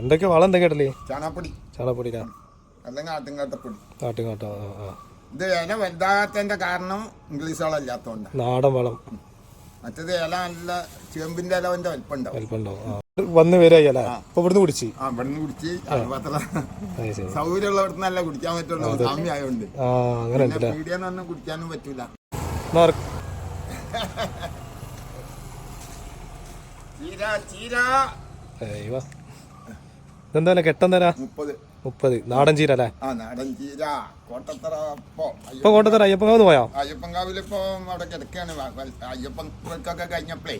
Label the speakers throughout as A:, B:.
A: എന്തൊക്കെയാ വളം എന്തൊക്കെ ഇടല്?
B: ചാണകപ്പൊടി.
A: ചാണകപ്പൊടി
B: അല്ലെങ്കിൽ ആട്ടുംകാട്ടപ്പൊടി.
A: ആട്ടുംകാട്ടോ.
B: ഇത് ഇല വലുതാകാത്തതിന്റെ കാരണം ഇംഗ്ലീഷ് വളം ഇല്ലാത്തതുകൊണ്ട്.
A: നാടൻ വളം.
B: മറ്റേത് ഇല നല്ല ചേമ്പിന്റെ ഇലവന്റെ വലിപ്പുണ്ടാവും.
A: വന്ന് വരികയല്ലേ? ഇപ്പൊ ഇവിടുന്ന് കുടിച്ച്
B: ഇവിടുന്ന് കുടിച്ച് സൗകര്യമുള്ള ഇവിടുന്ന് നല്ല കുടിക്കാൻ പറ്റുള്ളൂ. സാമ്യം ആയതുകൊണ്ട് പീടിയെന്ന് പറഞ്ഞാൽ കുടിക്കാനും പറ്റൂല.
A: ഇതെന്താ കെട്ടെന്തരാ? 30 നാടൻ ചീര അല്ലേ?
B: നാടൻ ചീര. കോട്ടത്തറ
A: ഇപ്പൊ കോട്ടത്തറ അയ്യപ്പങ്കാവ് പോയോ?
B: അയ്യപ്പൻകാവിലിപ്പോ അവിടെ കിടക്കാണ്. അയ്യപ്പൻക്കൊക്കെ കഴിഞ്ഞപ്പോഴേ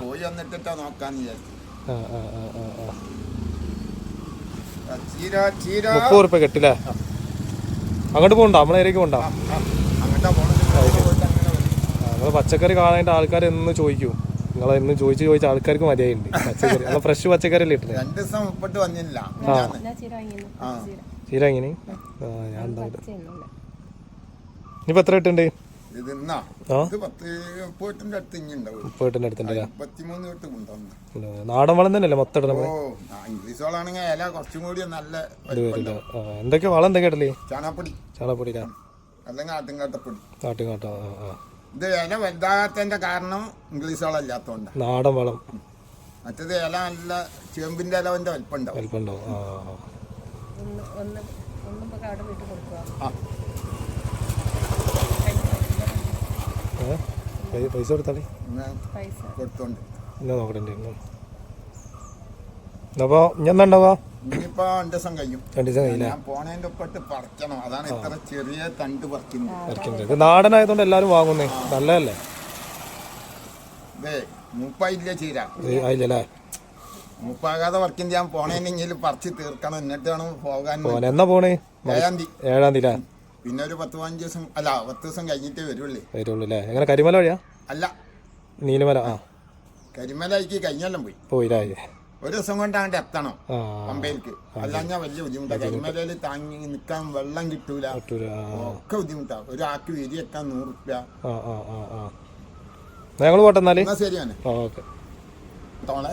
B: പോയി വന്നിട്ടാ നോക്കാന്ന് വിചാരിച്ചു. ചീര
A: 30 റുപ്യ കെട്ടില്ലേ? അങ്ങോട്ട് പോകണ്ടോ? നമ്മളെ ഏരിയക്ക് പോകണ്ടോ?
B: അങ്ങോട്ടാ പോണത്.
A: നമ്മള് പച്ചക്കറി കാണാനായിട്ട് ആൾക്കാർ എന്ന് ചോദിക്കും. നിങ്ങളെ ഇന്ന് ചോദിച്ച് ആൾക്കാർക്ക് മതിയായിട്ടുണ്ട് പച്ചക്കറി. അല്ല ഫ്രഷ് പച്ചക്കറി അല്ലേ ഇട്ടത്?
B: 2 ദിവസം മുപ്പിട്ട് വന്നില്ല.
A: ചീര എങ്ങനെ? ഞാൻ ഇനിയിപ്പോ എത്ര ഇട്ടുണ്ട്?
B: ഇത് 30 അടുത്തുണ്ടല്ലേ?
A: നാടൻ വളം തന്നെയല്ലേ മൊത്തം ഇടണം?
B: ഇംഗ്ലീഷ് വളമാണെങ്കിൽ ഇല കുറച്ചും കൂടി നല്ല.
A: എന്തൊക്കെയാ വളം എന്തൊക്കെ ഇടല്?
B: ചാണകപ്പൊടി അല്ലെങ്കിൽ ആട്ടുംകാട്ടപ്പൊടി.
A: ആട്ടുംകാട്ടോ.
B: ഇത് ഇല വലുതാകാത്തതിന്റെ കാരണം ഇംഗ്ലീഷ് വളം ഇല്ലാത്തതുകൊണ്ട്.
A: നാടൻ വളം.
B: മറ്റേത് ഇല നല്ല ചേമ്പിന്റെ ഇലവന്റെ വലിപ്പുണ്ടാവും.
A: പൈസ കൊടുത്താളി
B: കൊടുത്തോണ്ട്
A: എന്നാ നോക്കണ്ടേ. അപ്പൊ ഞാൻ ഉണ്ടാവാ
B: ഇനിയിപ്പോ 2 ദിവസം കഴിയും.
A: 2 ദിവസം കഴിയില്ല.
B: ഞാൻ പോണേന്റെ ഒപ്പിട്ട് പറിക്കണം. അതാണ് ഇത്ര ചെറിയ തണ്ട് പറിക്കുന്നത്.
A: ഇത് നാടനായതുകൊണ്ട് എല്ലാരും വാങ്ങുന്നേ. നല്ലതല്ലേ?
B: മൂപ്പായില്ല ചീര
A: ആയില്ലല്ലേ?
B: മൂപ്പാകാതെ പറിക്കുന്നത് ഞാൻ പോണേനെങ്കിൽ പറിച്ച് തീർക്കണം. എന്നിട്ടാണ് പോകാൻ.
A: എന്നാ പോണേ?
B: 7-ാം തീയതി.
A: 7-ാം തീയതി.
B: പിന്നെ ഒരു 10-15 ദിവസം 10 ദിവസം കഴിഞ്ഞിട്ടേ വരുള്ളൂ.
A: അല്ലേ? എങ്ങനെ കരിമല വഴിയാ?
B: അല്ല,
A: നീലമല.
B: കരിമലയ്ക്ക് കഴിഞ്ഞെല്ലാം
A: പോയില്ലേ?
B: ഒരു ദിവസം കൊണ്ട് അങ്ങോട്ട് എത്തണം പമ്പയിലേക്ക്. അല്ലാഞ്ഞാ വലിയ ബുദ്ധിമുട്ടാണ്. കരിമലയിൽ താങ്ങി നിൽക്കാൻ വെള്ളം കിട്ടൂല. ഒക്കെ ബുദ്ധിമുട്ടാണ്. ഒരാൾക്ക് വിരി വെക്കാൻ 100 റുപ്യ.
A: ഞങ്ങൾ പോട്ടെ എന്നാല്.
B: ശരിയാണ്.
A: ഓക്കെ.
B: തോളെ